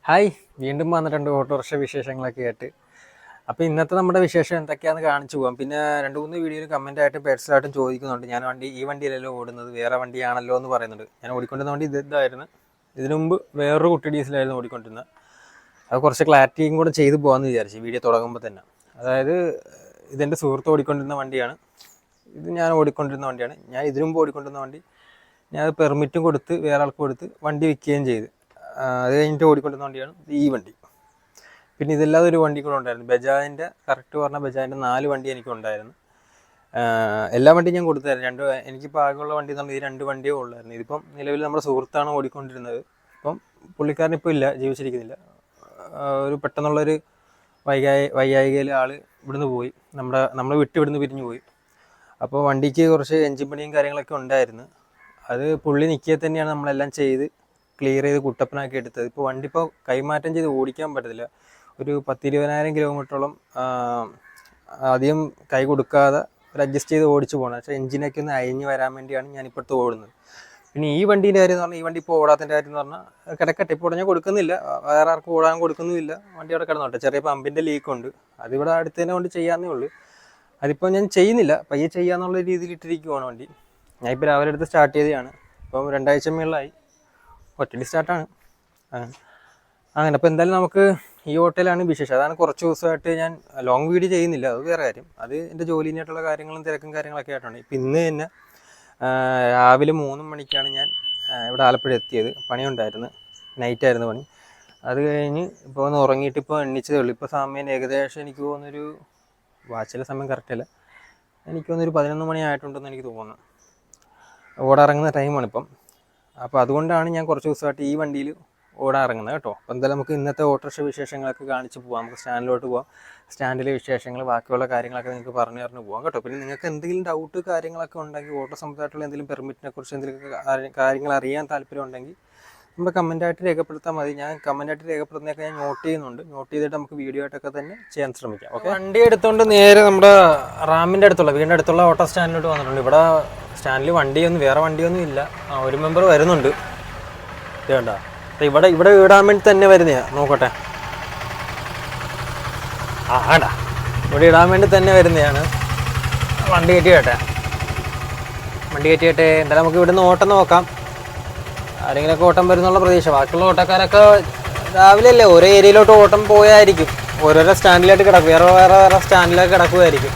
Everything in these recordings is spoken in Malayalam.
ഹായ്, വീണ്ടും വന്നിട്ടുണ്ട് ഓട്ടോറിക്ഷ വിശേഷങ്ങളൊക്കെ ആയിട്ട്. അപ്പോൾ ഇന്നത്തെ നമ്മുടെ വിശേഷം എന്തൊക്കെയാണെന്ന് കാണിച്ചു പോകാം. പിന്നെ 2-3 വീഡിയോയിൽ കമൻറ്റായിട്ടും പേഴ്സണലായിട്ടും ചോദിക്കുന്നുണ്ട്, ഞാൻ ഈ വണ്ടിയിലല്ലോ ഓടുന്നത്, വേറെ വണ്ടിയാണല്ലോ എന്ന് പറയുന്നുണ്ട്. ഞാൻ ഓടിക്കൊണ്ടിരുന്ന വണ്ടി ഇതായിരുന്നു. ഇതിനു മുമ്പ് വേറൊരു കുട്ടി ഡീസലായിരുന്നു ഓടിക്കൊണ്ടിരുന്നത്. അത് കുറച്ച് ക്ലാരിറ്റിയും കൂടെ ചെയ്തു പോകാമെന്ന് വിചാരിച്ചു വീഡിയോ തുടങ്ങുമ്പോൾ തന്നെ. അതായത് ഇതെൻ്റെ സുഹൃത്ത് ഓടിക്കൊണ്ടിരുന്ന വണ്ടിയാണ്, ഇത് ഞാൻ ഓടിക്കൊണ്ടിരുന്ന വണ്ടിയാണ്. ഞാൻ ഇതിനു മുമ്പ് ഓടിക്കൊണ്ടിരുന്ന വണ്ടി ഞാൻ പെർമിറ്റും കൊടുത്ത് വേറെ ആൾക്ക് കൊടുത്ത് വണ്ടി വിൽക്കുകയും ചെയ്ത്. അത് കഴിഞ്ഞിട്ട് ഓടിക്കൊണ്ടിരുന്ന വണ്ടിയാണ് ഈ വണ്ടി. പിന്നെ ഇതല്ലാതെ ഒരു വണ്ടി കൂടെ ഉണ്ടായിരുന്നു, ബജാജിൻ്റെ, കറക്റ്റ് പറഞ്ഞാൽ ബജാജിൻ്റെ 4 വണ്ടി എനിക്കുണ്ടായിരുന്നു. എല്ലാ വണ്ടിയും ഞാൻ കൊടുത്തായിരുന്നു. എനിക്കിപ്പോൾ ആകെയുള്ള വണ്ടി എന്ന് പറഞ്ഞാൽ ഈ 2 വണ്ടിയേ ഉള്ളായിരുന്നു. ഇതിപ്പം നിലവിൽ നമ്മുടെ സുഹൃത്താണ് ഓടിക്കൊണ്ടിരുന്നത്. ഇപ്പം പുള്ളിക്കാരനിപ്പോൾ ഇല്ല, ജീവിച്ചിരിക്കുന്നില്ല. ഒരു പെട്ടെന്നുള്ളൊരു വൈകായികയിൽ ആൾ ഇവിടുന്ന് പോയി, നമ്മൾ ഇവിടുന്ന് പിരിഞ്ഞു പോയി. അപ്പോൾ വണ്ടിക്ക് കുറച്ച് എൻജിൻ പണിയും കാര്യങ്ങളൊക്കെ ഉണ്ടായിരുന്നു. അത് പുള്ളി നിൽക്കിയ തന്നെയാണ് നമ്മളെല്ലാം ചെയ്ത് ക്ലിയർ ചെയ്ത് കുട്ടപ്പനാക്കി എടുത്തത്. ഇപ്പോൾ വണ്ടി ഇപ്പോൾ കൈമാറ്റം ചെയ്ത് ഓടിക്കാൻ പറ്റത്തില്ല. ഒരു 10-20,000 കിലോമീറ്ററോളം അധികം കൈ കൊടുക്കാതെ ഒരു അഡ്ജസ്റ്റ് ചെയ്ത് ഓടിച്ചു പോകണം. പക്ഷേ എഞ്ചിനൊക്കെ ഒന്ന് അയഞ്ഞ് വരാൻ വേണ്ടിയാണ് ഞാനിപ്പോഴത്തെ ഓടുന്നത്. പിന്നെ ഈ വണ്ടീൻ്റെ കാര്യം എന്ന് പറഞ്ഞാൽ, ഈ വണ്ടി ഇപ്പോൾ ഓടാത്തതിൻ്റെ കാര്യം എന്ന് പറഞ്ഞാൽ, കിടക്കട്ടെ, ഇപ്പോൾ ഉടനെ കൊടുക്കുന്നില്ല, വേറെ ആർക്കും ഓടാൻ കൊടുക്കുന്നുമില്ല. വണ്ടി അവിടെ കിടന്നോട്ടെ. ചെറിയ പമ്പിൻ്റെ ലീക്കുണ്ട്, അതിവിടെ അടുത്ത് തന്നെ കൊണ്ട് ചെയ്യാവുന്നേ ഉള്ളൂ. അതിപ്പോൾ ഞാൻ ചെയ്യുന്നില്ല, പയ്യെ ചെയ്യാന്നുള്ള രീതിയിൽ ഇട്ടിരിക്കുവാണ് വണ്ടി. ഞാൻ ഇപ്പോൾ രാവിലെ എടുത്ത് സ്റ്റാർട്ട് ചെയ്തതാണ്. ഇപ്പം 2 ആഴ്ച മേളിലായി, ഒറ്റടി സ്റ്റാർട്ടാണ്. അങ്ങനെ അപ്പോൾ എന്തായാലും നമുക്ക് ഈ ഹോട്ടലാണ് വിശേഷം. അതാണ് കുറച്ച് ദിവസമായിട്ട് ഞാൻ ലോങ് വീഡിയോ ചെയ്യുന്നില്ല, അത് വേറെ കാര്യം. അത് എൻ്റെ ജോലിനായിട്ടുള്ള കാര്യങ്ങളും തിരക്കും കാര്യങ്ങളൊക്കെ ആയിട്ടാണ്. ഇപ്പം ഇന്ന് തന്നെ രാവിലെ 3 മണിക്കാണ് ഞാൻ ഇവിടെ ആലപ്പുഴ എത്തിയത്. പണിയുണ്ടായിരുന്നു, നൈറ്റായിരുന്നു പണി. അത് കഴിഞ്ഞ് ഇപ്പോൾ ഒന്ന് ഉറങ്ങിയിട്ട് ഇപ്പോൾ എണ്ണിച്ചതേ ഉള്ളൂ. ഇപ്പോൾ സമയം ഏകദേശം എനിക്ക് തോന്നുന്നൊരു, വാച്ചിലെ സമയം കറക്റ്റല്ല, എനിക്ക് തോന്നുന്നൊരു 11 മണി ആയിട്ടുണ്ടെന്ന് എനിക്ക് തോന്നുന്നു. ഓടാറങ്ങുന്ന ടൈമാണിപ്പം. അപ്പോൾ അതുകൊണ്ടാണ് ഞാൻ കുറച്ച് ദിവസമായിട്ട് ഈ വണ്ടിയിൽ ഓടാറങ്ങുന്നത് കേട്ടോ. അപ്പോൾ എന്തായാലും നമുക്ക് ഇന്നത്തെ ഓട്ടോറിക്ഷ വിശേഷങ്ങളൊക്കെ കാണിച്ച് പോകാം. നമുക്ക് സ്റ്റാൻഡിലോട്ട് പോകാം. സ്റ്റാൻഡിലെ വിശേഷങ്ങൾ, ബാക്കിയുള്ള കാര്യങ്ങളൊക്കെ നിങ്ങൾക്ക് പറഞ്ഞു പോകാം കേട്ടോ. പിന്നെ നിങ്ങൾക്ക് എന്തെങ്കിലും ഡൗട്ട് കാര്യങ്ങളൊക്കെ ഉണ്ടെങ്കിൽ, ഓട്ടോ സംബന്ധമായിട്ടുള്ള എന്തെങ്കിലും പെർമിറ്റിനെ കുറിച്ച് എന്തെങ്കിലും കാര്യങ്ങൾ അറിയാൻ താല്പര്യം ഉണ്ടെങ്കിൽ നമ്മൾ കമൻറ്റായിട്ട് രേഖപ്പെടുത്താൽ മതി. ഞാൻ കമൻറ്റായിട്ട് രേഖപ്പെടുത്തുന്നതൊക്കെ ഞാൻ നോട്ട് ചെയ്യുന്നുണ്ട്. നോട്ട് ചെയ്തിട്ട് നമുക്ക് വീഡിയോ ആയിട്ടൊക്കെ തന്നെ ചെയ്യാൻ ശ്രമിക്കാം. ഓക്കെ, വണ്ടി എടുത്തുകൊണ്ട് നേരെ നമ്മുടെ റാമിൻ്റെ അടുത്തുള്ള, വീടിൻ്റെ അടുത്തുള്ള ഓട്ടോ സ്റ്റാൻഡിലോട്ട് വന്നിട്ടുണ്ട്. ഇവിടെ സ്റ്റാൻഡിൽ വേറെ വണ്ടിയൊന്നും ഇല്ല. ഒരു മെമ്പർ വരുന്നുണ്ട്, വേണ്ട. ഇവിടെ ഇടാൻ വേണ്ടി തന്നെ വരുന്നതാണ്, നോക്കട്ടെ. ആടാ, ഇവിടെ ഇടാൻ വേണ്ടി തന്നെ വരുന്നതാണ്. വണ്ടി കയറ്റിയട്ടെ. എന്തായാലും നമുക്ക് ഇവിടുന്ന് ഓട്ടം നോക്കാം. ആരെങ്കിലുമൊക്കെ ഓട്ടം വരുന്നുള്ള പ്രതീക്ഷ. ബാക്കിയുള്ള ഓട്ടക്കാരൊക്കെ രാവിലെ അല്ലേ ഓരോ ഏരിയയിലോട്ട് ഓട്ടം പോയായിരിക്കും. ഓരോരോ സ്റ്റാൻഡിലായിട്ട് കിടക്കും, വേറെ സ്റ്റാൻഡിലൊക്കെ കിടക്കുമായിരിക്കും.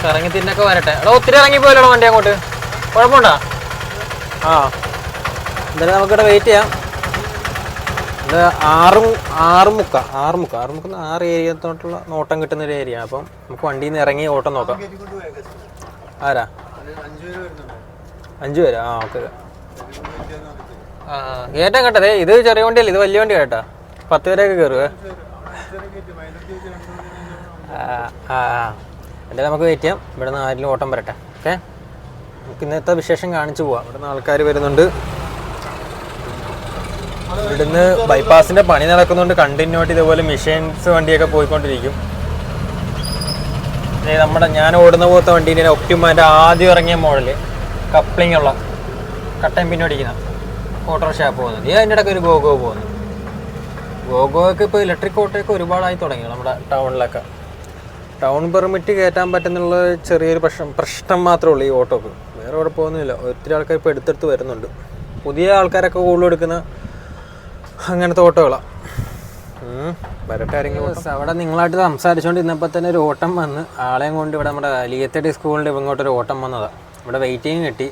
ഇറങ്ങി തിന്നൊക്കെ വരട്ടെ. എടാ, ഒത്തിരി ഇറങ്ങിപ്പോയല്ലോ വണ്ടി അങ്ങോട്ട്, കുഴപ്പമുണ്ടോ? എന്തായാലും നമുക്കിവിടെ വെയിറ്റ് ചെയ്യാം. ഇത് 6 ഏരിയത്തോട്ടുള്ള നോട്ടം കിട്ടുന്നൊരു ഏരിയ. അപ്പം നമുക്ക് വണ്ടിയിൽ നിന്ന് ഇറങ്ങി ഓട്ടം നോക്കാം. ആരാ? 5 പേരാ? ഓക്കെ. കയറ്റാൻ കേട്ടതേ, ഇത് ചെറിയ വണ്ടിയല്ലേ, ഇത് വലിയ വണ്ടി കേട്ടാ. 10 പേരൊക്കെ കയറുവേ. എന്തായാലും നമുക്ക് വെയിറ്റ് ചെയ്യാം. ഇവിടെ നിന്ന് ആരെങ്കിലും ഓട്ടം വരട്ടെ. ഓക്കെ, നമുക്ക് ഇന്നത്തെ വിശേഷം കാണിച്ചു പോവാം. ഇവിടുന്ന് ആൾക്കാർ വരുന്നുണ്ട്. ഇവിടുന്ന് ബൈപ്പാസിൻ്റെ പണി നടക്കുന്നുണ്ട്. കണ്ടിന്യൂ ആയിട്ട് ഇതുപോലെ മെഷീൻസ് വണ്ടിയൊക്കെ പോയിക്കൊണ്ടിരിക്കും. ഞാൻ ഓടുന്ന പോലത്തെ വണ്ടീൻ്റെ ഒപ്റ്റിമാൻ്റെ ആദ്യം ഇറങ്ങിയ മോഡല്, കപ്ലിംഗ് ഉള്ള, കട്ടയും പിന്നോടിക്കുന്ന ഓട്ടോറിക്ഷ പോകുന്നത്. അതിൻ്റെ ഇടയ്ക്ക് ഒരു ഗോഗോ പോകുന്നു. ഗോഗോയൊക്കെ ഇപ്പോൾ ഇലക്ട്രിക് ഓട്ടോയൊക്കെ ഒരുപാടായി തുടങ്ങി നമ്മുടെ ടൗണിലൊക്കെ. ടൗൺ പെർമിറ്റ് കയറ്റാൻ പറ്റുന്നുള്ള ചെറിയൊരു പ്രശ്നം മാത്രമേ ഉള്ളൂ ഈ ഓട്ടോക്ക്, വേറെ കുഴപ്പമൊന്നുമില്ല. ഒത്തിരി ആൾക്കാർ ഇപ്പോൾ എടുത്തെടുത്ത് വരുന്നുണ്ട്. പുതിയ ആൾക്കാരൊക്കെ കൂടുതൽ എടുക്കുന്ന അങ്ങനത്തെ ഓട്ടോകളാണ്. വരട്ടെ ആരെങ്കിലും. അവിടെ നിങ്ങളായിട്ട് സംസാരിച്ചുകൊണ്ടിരുന്നപ്പോൾ തന്നെ ഒരു ഓട്ടം വന്ന് ആളെയും കൊണ്ട് ഇവിടെ നമ്മുടെ ലിയത്തടി സ്കൂളിൻ്റെ ഇങ്ങോട്ടൊരു ഓട്ടം വന്നതാണ്. ഇവിടെ വെയിറ്റിംഗ് കിട്ടി.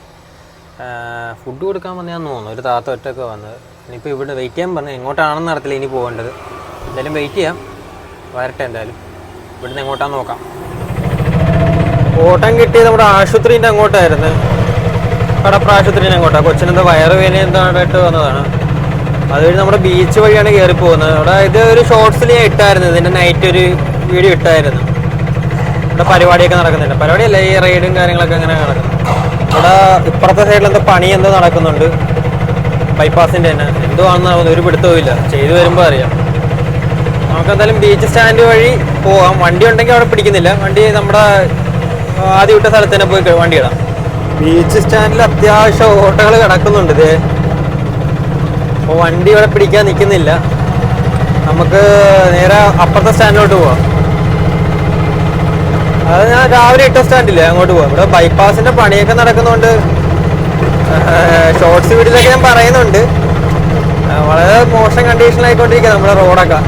ഫുഡ് കൊടുക്കാൻ വന്നതാന്ന് തോന്നുന്നു, ഒരു താത്ത ഒറ്റൊക്കെ വന്നത്. ഇനിയിപ്പോൾ ഇവിടെ വെയിറ്റ് ചെയ്യാൻ പറഞ്ഞു, എങ്ങോട്ടാണെന്ന് അറിയത്തില്ല ഇനി പോകേണ്ടത്. എന്തായാലും വെയിറ്റ് ചെയ്യാം, വരട്ടെ. എന്തായാലും ഇവിടുന്ന് എങ്ങോട്ടാന്ന് നോക്കാം. ഓട്ടം കിട്ടിയത് നമ്മുടെ ആശുപത്രീൻ്റെ അങ്ങോട്ടായിരുന്നു, കടപ്ര ആശുപത്രീൻ്റെ അങ്ങോട്ടാണ്. കൊച്ചിനെന്താ വയറുവേദന എന്തായിട്ട് വന്നതാണ്. അതുവഴി നമ്മുടെ ബീച്ച് വഴിയാണ് കയറി പോകുന്നത്. അവിടെ ഇത് ഒരു ഷോർട്സിൽ ഞാൻ ഇട്ടായിരുന്നു, ഇതിൻ്റെ നൈറ്റ് ഒരു വീഡിയോ ഇട്ടായിരുന്നു. ഇവിടെ പരിപാടിയൊക്കെ നടക്കുന്നുണ്ട്. പരിപാടിയല്ല, ഈ റൈഡും കാര്യങ്ങളൊക്കെ അങ്ങനെ നടക്കുന്നു. ഇവിടെ ഇപ്പുറത്തെ സൈഡിൽ എന്തോ പണി എന്തോ നടക്കുന്നുണ്ട്, ബൈപ്പാസിൻ്റെ തന്നെ. എന്തോ ആണെന്ന് ഒരു പിടുത്തവും ഇല്ല, ചെയ്തു വരുമ്പോൾ അറിയാം. നമുക്കെന്തായാലും ബീച്ച് സ്റ്റാൻഡ് വഴി പോവാം. വണ്ടി ഉണ്ടെങ്കിൽ അവിടെ പിടിക്കുന്നില്ല, വണ്ടി നമ്മുടെ ആദ്യം വിട്ട സ്ഥലത്ത് തന്നെ പോയി വണ്ടി ഇടാം. ബീച്ച് സ്റ്റാൻഡിൽ അത്യാവശ്യം ഓട്ടോകൾ കിടക്കുന്നുണ്ട്. ഇത് അപ്പോൾ വണ്ടി ഇവിടെ പിടിക്കാൻ നിൽക്കുന്നില്ല. നമുക്ക് നേരെ അപ്പുറത്തെ സ്റ്റാൻഡിലോട്ട് പോവാം. അത് ഞാൻ രാവിലെ ഇട്ട സ്റ്റാൻഡില്ലേ അങ്ങോട്ട് പോവാം. ഇവിടെ ബൈപ്പാസിന്റെ പണിയൊക്കെ നടക്കുന്നതുകൊണ്ട് ഷോർട്സ് വീഡിയോയിലൊക്കെ ഞാൻ പറയുന്നുണ്ട്, വളരെ മോശം കണ്ടീഷനിലായിക്കൊണ്ടിരിക്കുക നമ്മുടെ റോഡൊക്കെ.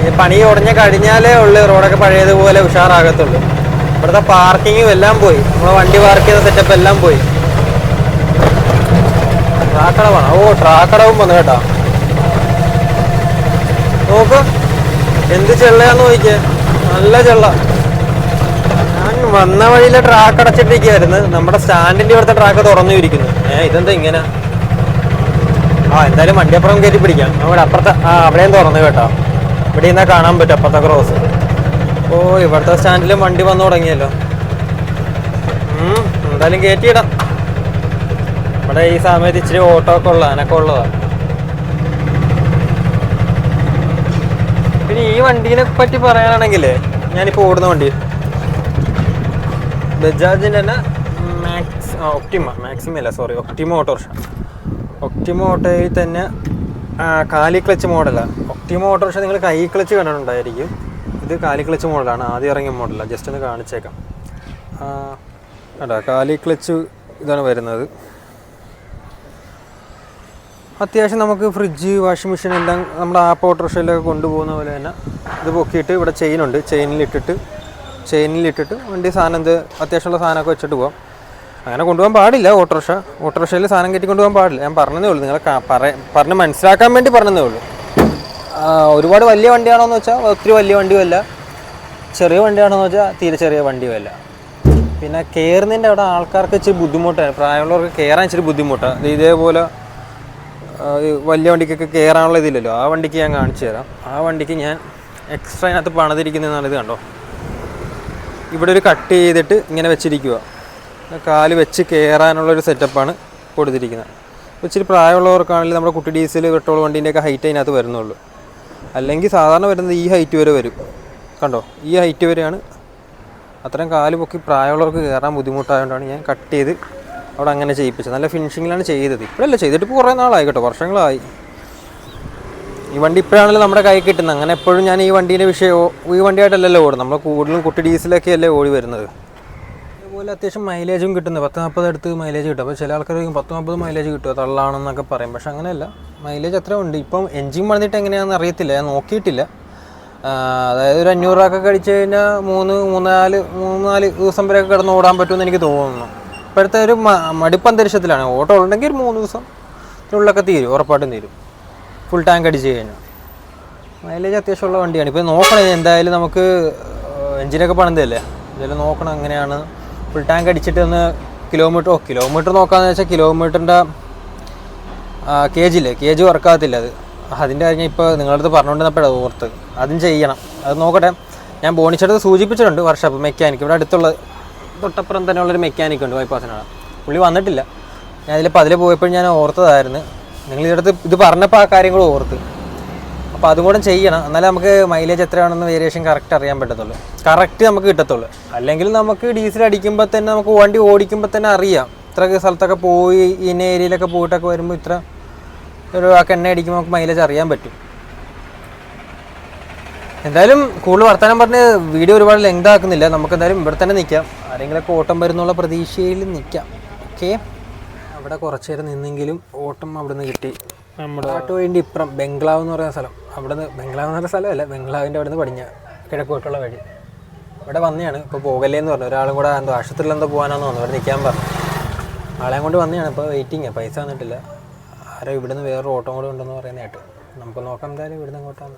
ഈ പണി ഉടഞ്ഞ കഴിഞ്ഞാലേ ഉള്ളു റോഡൊക്കെ പഴയതുപോലെ ഉഷാറാകത്തുള്ളൂ. ഇവിടുത്തെ പാർക്കിങ്ങും എല്ലാം പോയി, നമ്മളെ വണ്ടി പാർക്ക് ചെയ്ത സെറ്റപ്പ് എല്ലാം പോയി. ട്രാക്കടവാണ്. ഓ ട്രാക്കടവും വന്നു കേട്ടോ. നോക്ക് എന്ത് ചെള്ളയാന്ന് നോക്കിയേ, നല്ല ചെള്ള. ഞാൻ വന്ന വഴിയിലെ ട്രാക്ക് അടച്ചിട്ടിരിക്കുകയായിരുന്നു. നമ്മുടെ സ്റ്റാൻഡിന്റെ ഇവിടുത്തെ ട്രാക്ക് തുറന്നു ഇരിക്കുന്നു. ഇതെന്താ ഇങ്ങനെ? എന്തായാലും വണ്ടിയപ്പുറം കയറ്റി പിടിക്കാം. നമ്മുടെ അപ്പുറത്തെ അവിടെയും തുറന്നു കേട്ടോ. ഇവിടെ നിന്നാ കാണാൻ പറ്റും അപ്പുറത്തെ ക്രോസ്. ഓ ഇവിടുത്തെ സ്റ്റാൻഡിലും വണ്ടി വന്നു തുടങ്ങിയല്ലോ. എന്തായാലും കയറ്റിയിടാം. ഇവിടെ ഈ സമയത്ത് ഇച്ചിരി ഓട്ടോ ഒക്കെ ഉള്ള അനക്കം ഉള്ളതാണ്. പിന്നെ ഈ വണ്ടീനെ പറ്റി പറയാനാണെങ്കിലേ, ഞാനിപ്പോൾ ഓടുന്ന വണ്ടി ബജാജിൻ്റെ തന്നെ ഒക്ടിമ ഓട്ടോറിക്ഷ. ഒക്ടിമ ഓട്ടോയിൽ തന്നെ കാലി ക്ലച്ച് മോഡലാണ്. ഒക്ടിമ ഓട്ടോറിക്ഷ നിങ്ങൾ കൈ ക്ലച്ച് കണ്ടിട്ടുണ്ടായിരിക്കും. ഇത് കാലി ക്ലച്ച് മോഡലാണ്, ആദ്യം ഇറങ്ങിയ മോഡലാണ്. ജസ്റ്റ് ഒന്ന് കാണിച്ചേക്കാം. കേട്ടോ കാലി ക്ലച്ച് ഇതാണ് വരുന്നത്. അത്യാവശ്യം നമുക്ക് ഫ്രിഡ്ജ്, വാഷിംഗ് മെഷീൻ എല്ലാം നമ്മുടെ ആപ്പ് ഓട്ടോറിക്ഷയിലൊക്കെ കൊണ്ടുപോകുന്ന പോലെ തന്നെ ഇത് പൊക്കിയിട്ട് ഇവിടെ ചെയിനുണ്ട്. ചെയിനിലിട്ടിട്ട് വണ്ടി സാധനം അത്യാവശ്യമുള്ള സാധനമൊക്കെ വെച്ചിട്ട് പോകാം. അങ്ങനെ കൊണ്ടുപോകാൻ പാടില്ല ഓട്ടോറിക്ഷയിൽ സാധനം കയറ്റി കൊണ്ടുപോകാൻ പാടില്ല. ഞാൻ പറഞ്ഞതേ ഉള്ളൂ, നിങ്ങളെ പറഞ്ഞ് മനസ്സിലാക്കാൻ വേണ്ടി പറഞ്ഞതേ ഉള്ളൂ. ഒരുപാട് വലിയ വണ്ടിയാണോ എന്ന് വെച്ചാൽ ഒത്തിരി വലിയ വണ്ടിയുമല്ല, ചെറിയ വണ്ടിയാണോ എന്ന് വെച്ചാൽ തീരെ ചെറിയ വണ്ടിയുമല്ല. പിന്നെ കയറുന്നതിൻ്റെ അവിടെ ആൾക്കാർക്ക് ഇച്ചിരി ബുദ്ധിമുട്ടാണ്, പ്രായമുള്ളവർക്ക് കയറാൻ ഇച്ചിരി ബുദ്ധിമുട്ടാണ്. ഇതേപോലെ വലിയ വണ്ടിക്കൊക്കെ കയറാനുള്ള ഇതില്ലല്ലോ. ആ വണ്ടിക്ക് ഞാൻ കാണിച്ചു തരാം. ആ വണ്ടിക്ക് ഞാൻ എക്സ്ട്രാ അതിനകത്ത് പണിതിരിക്കുന്നതെന്നാണ്. ഇത് കണ്ടോ, ഇവിടെ ഒരു കട്ട് ചെയ്തിട്ട് ഇങ്ങനെ വെച്ചിരിക്കുക. കാല് വെച്ച് കയറാനുള്ളൊരു സെറ്റപ്പാണ് കൊടുത്തിരിക്കുന്നത്. ഇച്ചിരി പ്രായമുള്ളവർക്കാണെങ്കിൽ നമ്മുടെ കുട്ടി ഡീസൽ പെട്രോൾ വണ്ടീൻ്റെയൊക്കെ ഹൈറ്റ് അതിനകത്ത് വരുന്നുള്ളൂ. അല്ലെങ്കിൽ സാധാരണ വരുന്നത് ഈ ഹൈറ്റ് വരെ വരും. കണ്ടോ, ഈ ഹൈറ്റ് വരെയാണ്. അത്രയും കാല് പൊക്കി പ്രായമുള്ളവർക്ക് കയറാൻ ബുദ്ധിമുട്ടായതുകൊണ്ടാണ് ഞാൻ കട്ട് ചെയ്ത് അവിടെ അങ്ങനെ ചെയ്യിപ്പിച്ചത്. നല്ല ഫിനിഷിങ്ങിലാണ് ചെയ്തത്. ഇപ്പോഴല്ല ചെയ്തിട്ട് ഇപ്പോൾ കുറേ നാളായി കേട്ടോ, വർഷങ്ങളായി. ഈ വണ്ടി ഇപ്പോഴാണല്ലോ നമ്മുടെ കൈ കിട്ടുന്നത്. അങ്ങനെ എപ്പോഴും ഞാൻ ഈ വണ്ടീൻ്റെ ഈ വണ്ടിയായിട്ടല്ലല്ലോ ഓടും. നമ്മൾ കൂടുതലും കുട്ടി ഡീസലൊക്കെ അല്ലേ ഓടി വരുന്നത്. അതുപോലെ അത്യാവശ്യം മൈലേജും കിട്ടുന്നത് 10-40 അടുത്ത് മൈലേജ് കിട്ടും. അപ്പോൾ ചില ആൾക്കാർ 10-40 മൈലേജ് കിട്ടുമോ തള്ളാണെന്നൊക്കെ പറയും. പക്ഷെ അങ്ങനെയല്ല, മൈലേജ് അത്ര ഉണ്ട്. ഇപ്പം എൻജിൻ പണിതിട്ട് എങ്ങനെയാണെന്ന് അറിയത്തില്ല, ഞാൻ നോക്കിയിട്ടില്ല. അതായത് ഒരു 500 രൂപ ഒക്കെ അടിച്ചു കഴിഞ്ഞാൽ 3-4 ദിവസം വരെയൊക്കെ കിടന്ന് ഓടാൻ പറ്റുമെന്ന് എനിക്ക് തോന്നുന്നു. ഇപ്പോഴത്തെ ഒരു മടുപ്പ് അന്തരീക്ഷത്തിലാണ്. ഓട്ടോ ഉണ്ടെങ്കിൽ ഒരു 3 ദിവസത്തിനുള്ളിലൊക്കെ തീരും, ഉറപ്പായിട്ടും തീരും, ഫുൾ ടാങ്ക് അടിച്ച് കഴിഞ്ഞാൽ. മൈലേജ് അത്യാവശ്യമുള്ള വണ്ടിയാണ്. ഇപ്പോൾ നോക്കണം, എന്തായാലും നമുക്ക് എഞ്ചിനൊക്കെ പണിതല്ലേ, എന്തായാലും നോക്കണം എങ്ങനെയാണ്. ഫുൾ ടാങ്ക് അടിച്ചിട്ട് ഒന്ന് കിലോമീറ്റർ നോക്കാമെന്ന് വെച്ചാൽ കിലോമീറ്ററിൻ്റെ കേജ് വർക്കാകത്തില്ല. അതിൻ്റെ കാര്യം ഇപ്പോൾ നിങ്ങളുടെ അടുത്ത് പറഞ്ഞുകൊണ്ടിരുന്നപ്പോഴാണ് ഓർത്ത്. അതും ചെയ്യണം, അത് നോക്കട്ടെ. ഞാൻ ബോണിച്ചെടുത്ത് സൂചിപ്പിച്ചിട്ടുണ്ട് വർക്ക്ഷോപ്പ് മെക്കാനിക്ക്. ഇവിടെ അടുത്തുള്ള തൊട്ടപ്പുറം തന്നെ ഉള്ളൊരു മെക്കാനിക്ക് ഉണ്ട്, ബൈപ്പാസിനാണ്. പുള്ളി വന്നിട്ടില്ല. ഞാൻ അതിൽ പോയപ്പോൾ ഞാൻ ഓർത്തതായിരുന്നു. നിങ്ങൾ ഇതിനടുത്ത് ഇത് പറഞ്ഞപ്പോൾ ആ കാര്യം കൂടെ ഓർത്ത്. അപ്പോൾ അതും കൂടെ ചെയ്യണം, എന്നാലേ നമുക്ക് മൈലേജ് എത്രയാണെന്ന് വേരിയേഷൻ കറക്റ്റ് അറിയാൻ പറ്റത്തുള്ളൂ, കറക്റ്റ് നമുക്ക് കിട്ടത്തുള്ളൂ. അല്ലെങ്കിൽ നമുക്ക് ഡീസൽ അടിക്കുമ്പോൾ തന്നെ, നമുക്ക് വണ്ടി ഓടിക്കുമ്പോൾ തന്നെ അറിയാം. ഇത്ര സ്ഥലത്തൊക്കെ പോയി ഇന്ന ഏരിയയിലൊക്കെ പോയിട്ടൊക്കെ വരുമ്പോൾ ഇത്ര ഒരു എണ്ണ അടിക്കുമ്പോൾ നമുക്ക് മൈലേജ് അറിയാൻ പറ്റും. എന്തായാലും കൂടുതൽ വർത്തമാനം പറഞ്ഞ് വീഡിയോ ഒരുപാട് ലെങ്ത് ആക്കുന്നില്ല. നമുക്ക് എന്തായാലും ഇവിടെ തന്നെ നിൽക്കാം. ആരെങ്കിലുമൊക്കെ ഓട്ടം വരുന്നുള്ള പ്രതീക്ഷയിൽ നിൽക്കാം. ഓക്കെ, അവിടെ കുറച്ച് നേരം നിന്നെങ്കിലും ഓട്ടം അവിടെ നിന്ന് കിട്ടി. നമ്മുടെ വേണ്ടി ഇപ്പുറം ബംഗ്ലാവ് എന്ന് പറയുന്ന സ്ഥലം, ബംഗ്ലാവ് എന്ന് പറയുന്ന സ്ഥലമല്ല, ബംഗ്ലാവിൻ്റെ അവിടെ നിന്ന് കിഴക്കോട്ടുള്ള വഴി. ഇവിടെ വന്നെയാണ്. ഇപ്പോൾ പോകല്ലേന്ന് പറഞ്ഞു. ഒരാളും കൂടെ ആശുപത്രിയിൽ എന്തോ പോകാനാണെന്ന് തോന്നുന്നു, അവിടെ നിൽക്കാൻ പറഞ്ഞു. ആളെയും കൊണ്ട് വന്നെയാണ്. ഇപ്പോൾ വെയിറ്റിംഗ്, പൈസ തന്നിട്ടില്ല. ആരോ ഇവിടുന്ന് വേറൊരു ഓട്ടം കൂടെ ഉണ്ടെന്ന് പറയുന്നതായിട്ട്. നമുക്ക് നോക്കാം എന്തായാലും ഇവിടുന്ന് അങ്ങോട്ടാണ്.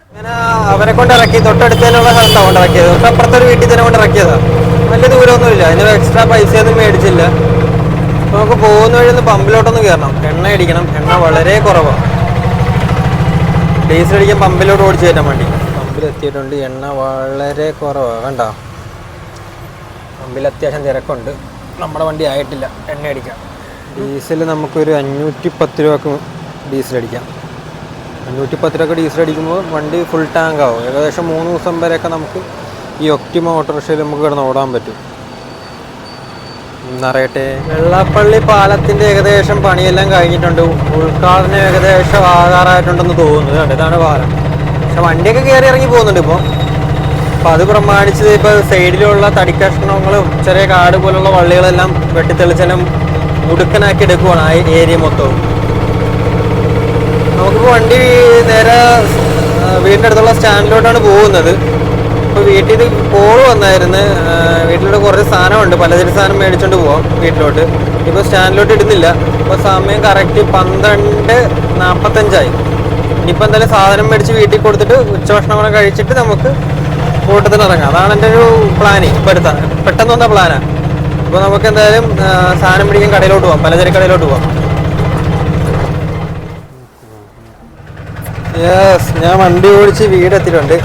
അങ്ങനെ അവരെ കൊണ്ട് ഇറക്കി. തൊട്ടടുത്തതിനുള്ള സ്ഥലത്താണ് കൊണ്ട് ഇറക്കിയത്. തൊട്ടപ്പുറത്തൊരു വീട്ടിൽ തന്നെ കൊണ്ട് ഇറക്കിയതാണ്. വലിയ ദൂരമൊന്നുമില്ല, അതിന് എക്സ്ട്രാ പൈസയൊന്നും മേടിച്ചില്ല. അപ്പോൾ നമുക്ക് പോകുന്ന വഴി ഒന്ന് പമ്പിലോട്ടൊന്ന് കയറണം, എണ്ണ അടിക്കണം. എണ്ണ വളരെ കുറവാണ്. ഡീസൽ അടിക്കാൻ പമ്പിലോട്ട് ഓടിച്ചു കയറ്റാൻ വേണ്ടി പമ്പിലെത്തിയിട്ടുണ്ട്. എണ്ണ വളരെ കുറവാണ്, കണ്ടോ. പമ്പിൽ അത്യാവശ്യം തിരക്കുണ്ട്. നമ്മുടെ വണ്ടി ആയിട്ടില്ല എണ്ണ അടിക്കാം. ഡീസൽ നമുക്കൊരു 510 രൂപക്ക് ഡീസൽ അടിക്കാം. 510 രൂപക്ക് ഡീസൽ അടിക്കുമ്പോൾ വണ്ടി ഫുൾ ടാങ്ക് ആവും. ഏകദേശം 3 ദിവസം വരെയൊക്കെ നമുക്ക് ഈ ഒക്ടിമ ഓട്ടോറിക്ഷയിൽ നമുക്ക് കിടന്ന് ഓടാൻ പറ്റും. എന്നറിയട്ടെ. വെള്ളാപ്പള്ളി പാലത്തിൻ്റെ ഏകദേശം പണിയെല്ലാം കഴിഞ്ഞിട്ടുണ്ട്. ഉദ്ഘാടനം ഏകദേശം ആകാറായിട്ടുണ്ടെന്ന് തോന്നുന്നു. കണ്ടോ, ഇതാണ് പാലം. പക്ഷെ വണ്ടിയൊക്കെ കയറി ഇറങ്ങി പോകുന്നുണ്ട് ഇപ്പോൾ. അപ്പം അത് പ്രമാണിച്ചത് ഇപ്പോൾ സൈഡിലുള്ള തടിക്കഷ്ണങ്ങളും ചെറിയ കാട് പോലുള്ള വള്ളികളെല്ലാം വെട്ടിത്തെളിച്ചെല്ലാം മുടുക്കനാക്കി എടുക്കുവാണ് ആ ഏരിയ മൊത്തവും. നമുക്കിപ്പോൾ വണ്ടി നേരെ വീടിൻ്റെ അടുത്തുള്ള സ്റ്റാൻഡിലോട്ടാണ് പോകുന്നത്. ഇപ്പോൾ വീട്ടിൽ കോള് വന്നായിരുന്നു, വീട്ടിലൂടെ കുറച്ച് സാധനമുണ്ട്, പലചരക്ക് സാധനം മേടിച്ചുകൊണ്ട് പോവാം വീട്ടിലോട്ട്. ഇപ്പോൾ സ്റ്റാൻഡിലോട്ട് ഇടുന്നില്ല. ഇപ്പോൾ സമയം കറക്റ്റ് 12:45. ഇനിയിപ്പോൾ എന്തായാലും സാധനം മേടിച്ച് വീട്ടിൽ കൊടുത്തിട്ട് ഉച്ചഭക്ഷണം കഴിച്ചിട്ട് നമുക്ക് കൂട്ടത്തിന് ഇറങ്ങാം. അതാണ് എൻ്റെ ഒരു പ്ലാന്. ഇപ്പോൾ പെട്ടെന്ന് വന്ന പ്ലാനാണ്. ഇപ്പോൾ നമുക്ക് എന്തായാലും സാധനം മേടിക്കാൻ കടയിലോട്ട് പോകാം, പലചരക്ക് കടയിലോട്ട് പോകാം. യെസ്, ഞാൻ വണ്ടി ഓടിച്ച് വീടെത്തിയിട്ടുണ്ട്.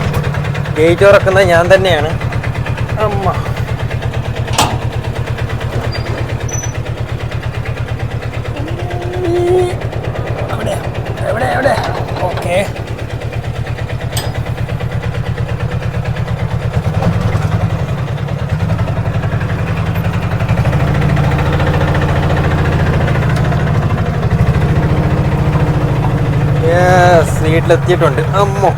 ഗേറ്റ് തുറക്കുന്നത് ഞാൻ തന്നെയാണ്. അമ്മ എവിടെ ഓക്കെ. യെസ്, വീട്ടിലെത്തിയിട്ടുണ്ട്. അമ്മോ,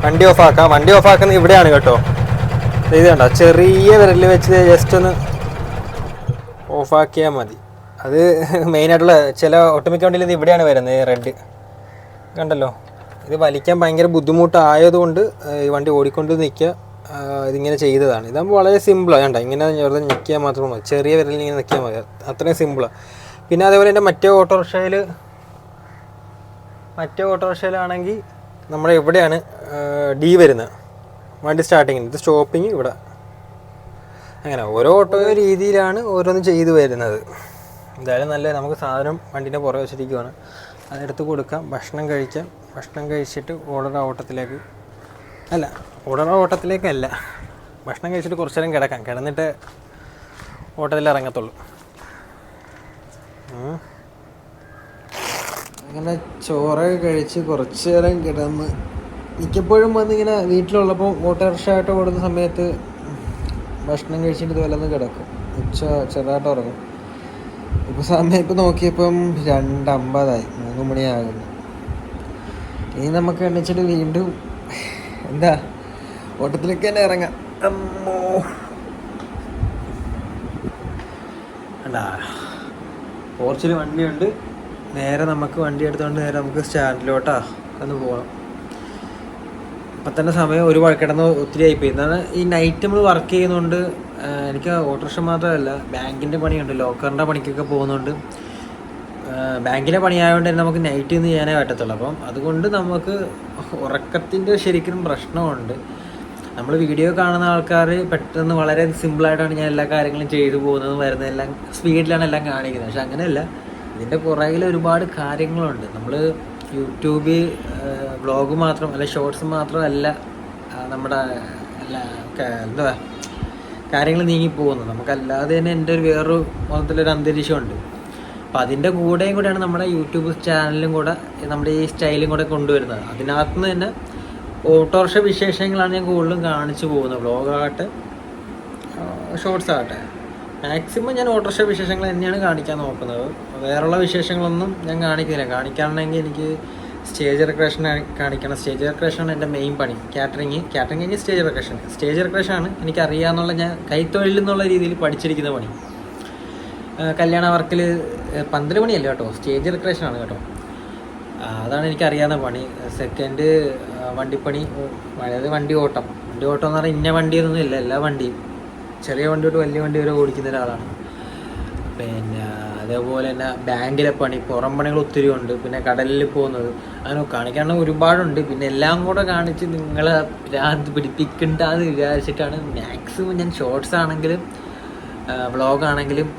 വണ്ടി ഓഫാക്കാം. വണ്ടി ഓഫാക്കുന്നത് ഇവിടെയാണ് കേട്ടോ. ഇത് കണ്ടോ, ചെറിയ വിരലിൽ വെച്ച് ജസ്റ്റ് ഒന്ന് ഓഫാക്കിയാൽ മതി. അത് മെയിനായിട്ടുള്ള ചില ഒട്ടുമിക്ക വണ്ടിയിൽ ഇത് ഇവിടെയാണ് വരുന്നത്, റെഡ് കണ്ടല്ലോ. ഇത് വലിക്കാൻ ഭയങ്കര ബുദ്ധിമുട്ടായതുകൊണ്ട് ഈ വണ്ടി ഓടിക്കൊണ്ട് നിൽക്കുക ഇതിങ്ങനെ ചെയ്തതാണ്. ഇതാകുമ്പോൾ വളരെ സിമ്പിളാണ്. കണ്ടോ, ഇങ്ങനെ വെറുതെ നിൽക്കിയാൽ മാത്രം മതി, ചെറിയ വിരലിൽ ഇങ്ങനെ നിൽക്കിയാൽ മതി, അത്രയും സിമ്പിളാണ്. പിന്നെ അതേപോലെ എൻ്റെ മറ്റേ ഓട്ടോറിക്ഷയിലാണെങ്കിൽ നമ്മുടെ എവിടെയാണ് ഡി വരുന്നത്, വണ്ടി സ്റ്റാർട്ടിങ്, ഇത് സ്റ്റോപ്പിങ് ഇവിടെ. അങ്ങനെ ഓരോ ഓട്ടോ രീതിയിലാണ് ഓരോന്നും ചെയ്തു വരുന്നത്. എന്തായാലും നല്ല, നമുക്ക് സാധനം വണ്ടീൻ്റെ പുറകെ വെച്ചിരിക്കുവാണ്, അതെടുത്ത് കൊടുക്കാം, ഭക്ഷണം കഴിക്കാം. ഭക്ഷണം കഴിച്ചിട്ട് ഓർഡർ ഓട്ടത്തിലേക്കല്ല, ഭക്ഷണം കഴിച്ചിട്ട് കുറച്ച് നേരം കിടക്കാം, കിടന്നിട്ട് ഓട്ടത്തിൽ ഇറങ്ങത്തുള്ളൂ. അങ്ങനെ ചോറൊക്കെ കഴിച്ച് കുറച്ച് നേരം കിടന്ന്, മിക്കപ്പോഴും വന്നിങ്ങനെ വീട്ടിലുള്ളപ്പോൾ ഓട്ടോറിക്ഷയായിട്ട് ഓടുന്ന സമയത്ത് ഭക്ഷണം കഴിച്ചിട്ട് ഇതുപോലൊന്ന് കിടക്കും, ഉച്ച ചെറുതായിട്ട് ഉറങ്ങും. ഇപ്പോൾ സമയം ഇപ്പോൾ നോക്കിയപ്പം 2:50, 3 മണിയാകുന്നു. ഇനി നമുക്ക് എണ്ണിച്ചിട്ട് വീണ്ടും ഓട്ടത്തിലേക്ക് തന്നെ ഇറങ്ങാം. അമ്മോ, പോർച്ചിൽ വണ്ടിയുണ്ട്. നേരെ നമുക്ക് വണ്ടി എടുത്തുകൊണ്ട് നേരെ നമുക്ക് ഒന്ന് പോകണം. ഇപ്പം തന്നെ സമയം കിടന്ന് ഒത്തിരി ആയിപ്പോയി. എന്നാണ് ഈ നൈറ്റ് നമ്മൾ വർക്ക് ചെയ്യുന്നതുകൊണ്ട് എനിക്ക് ഓട്ടോറിക്ഷ മാത്രമല്ല, ബാങ്കിൻ്റെ പണിയുണ്ട്, ലോക്കറിൻ്റെ പണിക്കൊക്കെ പോകുന്നുണ്ട്. ബാങ്കിൻ്റെ പണിയായതുകൊണ്ട് തന്നെ നമുക്ക് നൈറ്റ് നിന്ന് ചെയ്യാനേ പറ്റത്തുള്ളൂ. അപ്പം അതുകൊണ്ട് നമുക്ക് ഉറക്കത്തിൻ്റെ ശരിക്കും പ്രശ്നമുണ്ട്. നമ്മൾ വീഡിയോ കാണുന്ന ആൾക്കാർ പെട്ടെന്ന് വളരെ സിമ്പിളായിട്ടാണ് ഞാൻ എല്ലാ കാര്യങ്ങളും ചെയ്തു പോകുന്നതും വരുന്നതെല്ലാം സ്പീഡിലാണ് എല്ലാം കാണിക്കുന്നത്. പക്ഷെ അങ്ങനെയല്ല, ഇതിൻ്റെ പുറകിൽ ഒരുപാട് കാര്യങ്ങളുണ്ട്. നമ്മൾ യൂട്യൂബ് വ്ളോഗ് മാത്രം അല്ല, ഷോർട്സ് മാത്രമല്ല നമ്മുടെ കാര്യങ്ങൾ നീങ്ങിപ്പോകുന്നത്. നമുക്കല്ലാതെ തന്നെ എൻ്റെ വേറൊരു മൊത്തത്തിലൊരു അന്തരീക്ഷമുണ്ട്. അപ്പോൾ അതിൻ്റെ കൂടെയാണ് നമ്മുടെ യൂട്യൂബ് ചാനലും കൂടെ നമ്മുടെ ഈ സ്റ്റൈലും കൂടെ കൊണ്ടുവരുന്നത്. അതിനകത്ത് നിന്ന് തന്നെ ഓട്ടോറിക്ഷ വിശേഷങ്ങളാണ് ഞാൻ കൂടുതലും കാണിച്ചു പോകുന്നത്. വ്ളോഗാകട്ടെ ഷോർട്സ് ആകട്ടെ, മാക്സിമം ഞാൻ ഓട്ടോറിക്ഷ വിശേഷങ്ങൾ തന്നെയാണ് കാണിക്കാൻ നോക്കുന്നത്. വേറെയുള്ള വിശേഷങ്ങളൊന്നും ഞാൻ കാണിക്കുന്നില്ല. കാണിക്കുകയാണെങ്കിൽ എനിക്ക് സ്റ്റേജ് ഡെക്കറേഷൻ കാണിക്കണം. സ്റ്റേജ് ഡെക്കറേഷനാണ് എൻ്റെ മെയിൻ പണി. കാറ്ററിങ് കഴിഞ്ഞ് സ്റ്റേജ് ഡെക്കറേഷനാണ് എനിക്കറിയാമെന്നുള്ള, ഞാൻ കൈത്തൊഴിൽ എന്നുള്ള രീതിയിൽ പഠിച്ചിരിക്കുന്ന പണി. കല്യാണ വർക്കിൽ പന്തൽ പണിയല്ല കേട്ടോ, സ്റ്റേജ് ഡെക്കറേഷനാണ് കേട്ടോ. അതാണ് എനിക്കറിയാവുന്ന പണി. സെക്കൻഡ് വണ്ടിപ്പണി, അതായത് വണ്ടി ഓട്ടം എന്ന് പറഞ്ഞാൽ ഇന്ന വണ്ടിയൊന്നും ഇല്ല, എല്ലാ വണ്ടിയും ചെറിയ വണ്ടി തൊട്ട് വലിയ വണ്ടി വരെ ഓടിക്കുന്ന ഒരാളാണ്. പിന്നെ അതേപോലെ തന്നെ ബാങ്കിലെ പണി, പുറം പണികൾ ഒത്തിരി ഉണ്ട്. പിന്നെ കടലിൽ പോകുന്നത്, അങ്ങനെ കാണിക്കാനുള്ള ഒരുപാടുണ്ട്. പിന്നെ എല്ലാം കൂടെ കാണിച്ച് നിങ്ങളെ ഭ്രാന്ത് പിടിപ്പിക്കണ്ട എന്ന് വിചാരിച്ചിട്ടാണ് മാക്സിമം ഞാൻ ഷോർട്സ് ആണെങ്കിലും വ്ളോഗാണെങ്കിലും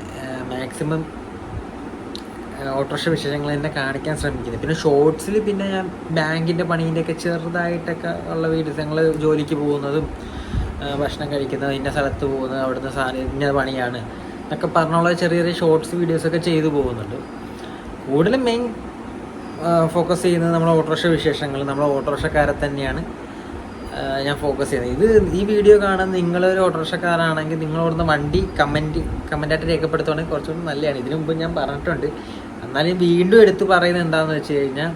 മാക്സിമം ഓട്ടോറിക്ഷ വിശേഷങ്ങൾ തന്നെ കാണിക്കാൻ ശ്രമിക്കുന്നത്. പിന്നെ ഷോർട്സിൽ പിന്നെ ഞാൻ ബാങ്കിൻ്റെ പണീൻ്റെയൊക്കെ ചെറുതായിട്ടൊക്കെ ഉള്ള വീഡിയോസ്, ഞങ്ങൾ ജോലിക്ക് പോകുന്നതും ഭക്ഷണം കഴിക്കുന്നത്, ഇന്ന സ്ഥലത്ത് പോകുന്നത്, അവിടുന്ന് സാധനം ഇന്ന പണിയാണ് എന്നൊക്കെ പറഞ്ഞുള്ള ചെറിയ ചെറിയ ഷോർട്സ് വീഡിയോസൊക്കെ ചെയ്തു പോകുന്നുണ്ട്. കൂടുതലും മെയിൻ ഫോക്കസ് ചെയ്യുന്നത് നമ്മുടെ ഓട്ടോറിക്ഷ വിശേഷങ്ങൾ, നമ്മുടെ ഓട്ടോറിക്ഷക്കാരെ തന്നെയാണ് ഞാൻ ഫോക്കസ് ചെയ്യുന്നത്. ഈ വീഡിയോ കാണാൻ നിങ്ങളൊരു ഓട്ടോറിക്ഷക്കാരാണെങ്കിൽ നിങ്ങളോടുന്ന വണ്ടി കമൻറ്റായിട്ട് രേഖപ്പെടുത്തുകയാണെങ്കിൽ കുറച്ചുകൂടി നല്ലതാണ്. ഇതിനു മുമ്പ് ഞാൻ പറഞ്ഞിട്ടുണ്ട്. എന്നാലും വീണ്ടും എടുത്ത് പറയുന്നത് എന്താണെന്ന് വെച്ച് കഴിഞ്ഞാൽ,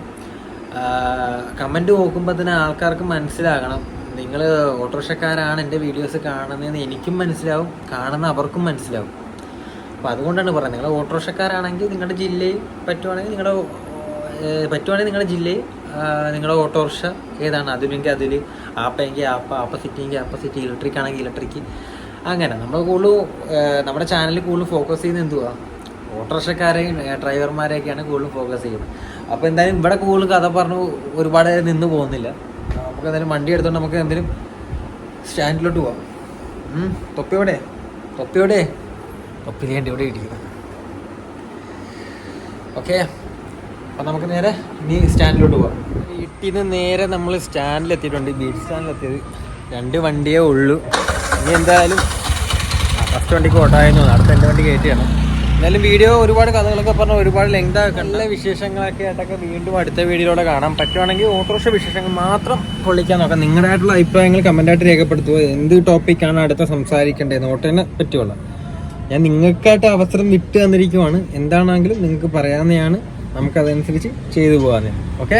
കമൻറ്റ് നോക്കുമ്പോൾ തന്നെ ആൾക്കാർക്ക് മനസ്സിലാകണം നിങ്ങൾ ഓട്ടോറിക്ഷക്കാരാണ് എൻ്റെ വീഡിയോസ് കാണുന്നതെന്ന് എനിക്കും മനസ്സിലാവും, കാണുന്ന അവർക്കും മനസ്സിലാവും. അപ്പോൾ അതുകൊണ്ടാണ് പറയുന്നത്, നിങ്ങൾ ഓട്ടോറിക്ഷക്കാരാണെങ്കിൽ നിങ്ങളുടെ ജില്ലയിൽ പറ്റുവാണെങ്കിൽ നിങ്ങളുടെ ജില്ലയിൽ നിങ്ങളുടെ ഓട്ടോറിക്ഷ ഏതാണ്, അതിലെങ്കിൽ അതിൽ, ആപ്പെങ്കിൽ ആപ്പ സിറ്റിയെങ്കിൽ ആപ്പ സിറ്റി, ഇലക്ട്രിക് ആണെങ്കിൽ ഇലക്ട്രിക്, അങ്ങനെ നമ്മൾ കൂടുതൽ നമ്മുടെ ചാനലിൽ കൂടുതൽ ഫോക്കസ് ചെയ്യുന്നത് എന്തുവാ, ഓട്ടോറിക്ഷക്കാരെയും ഡ്രൈവർമാരെയൊക്കെയാണ് കൂടുതൽ ഫോക്കസ് ചെയ്യുന്നത്. അപ്പോൾ എന്തായാലും ഇവിടെ കൂടുതൽ കഥ പറഞ്ഞു ഒരുപാട് നിന്ന് പോകുന്നില്ല. നമുക്ക് എന്തായാലും വണ്ടി എടുത്തോണ്ട് നമുക്ക് എന്തെങ്കിലും സ്റ്റാൻഡിലോട്ട് പോവാം. തൊപ്പിയോടെ തൊപ്പി വേണ്ടി ഇവിടെ ഇരിക്കുന്നു. ഓക്കെ, അപ്പം നമുക്ക് നേരെ ഇനി സ്റ്റാൻഡിലോട്ട് പോവാം. വീട്ടിൽ നിന്ന് നേരെ നമ്മൾ സ്റ്റാൻഡിലെത്തിയിട്ടുണ്ട്. ബീച്ച് സ്റ്റാൻഡിലെത്തിയത് 2 വണ്ടിയേ ഉള്ളൂ. ഇനി എന്തായാലും ഫസ്റ്റ് വണ്ടിക്ക് ഓട്ടായിരുന്നു, അടുത്ത എൻ്റെ വണ്ടി കയറ്റിയാണ്. എന്തായാലും വീഡിയോ ഒരുപാട് കഥകളൊക്കെ പറഞ്ഞാൽ ഒരുപാട് ലെങ്ത് നല്ല വിശേഷങ്ങളൊക്കെ ആയിട്ടൊക്കെ വീണ്ടും അടുത്ത വീഡിയോയിലൂടെ കാണാം. പറ്റുവാണെങ്കിൽ ഓട്ടോറിക്ഷ വിശേഷങ്ങൾ മാത്രം കൊള്ളിക്കാൻ നോക്കാം. നിങ്ങളുടേതായിട്ടുള്ള അഭിപ്രായങ്ങൾ കമൻറ്റായിട്ട് രേഖപ്പെടുത്തുക. എന്ത് ടോപ്പിക്കാണ് അടുത്ത സംസാരിക്കേണ്ടത്, ഓട്ടോനെ പറ്റുള്ള ഞാൻ നിങ്ങൾക്കായിട്ട് അവസരം വിട്ട് തന്നിരിക്കുവാണ്. എന്താണെങ്കിലും നിങ്ങൾക്ക് പറയാവുന്നതാണ്, നമുക്കതനുസരിച്ച് ചെയ്തു പോകാൻ. ഓക്കെ.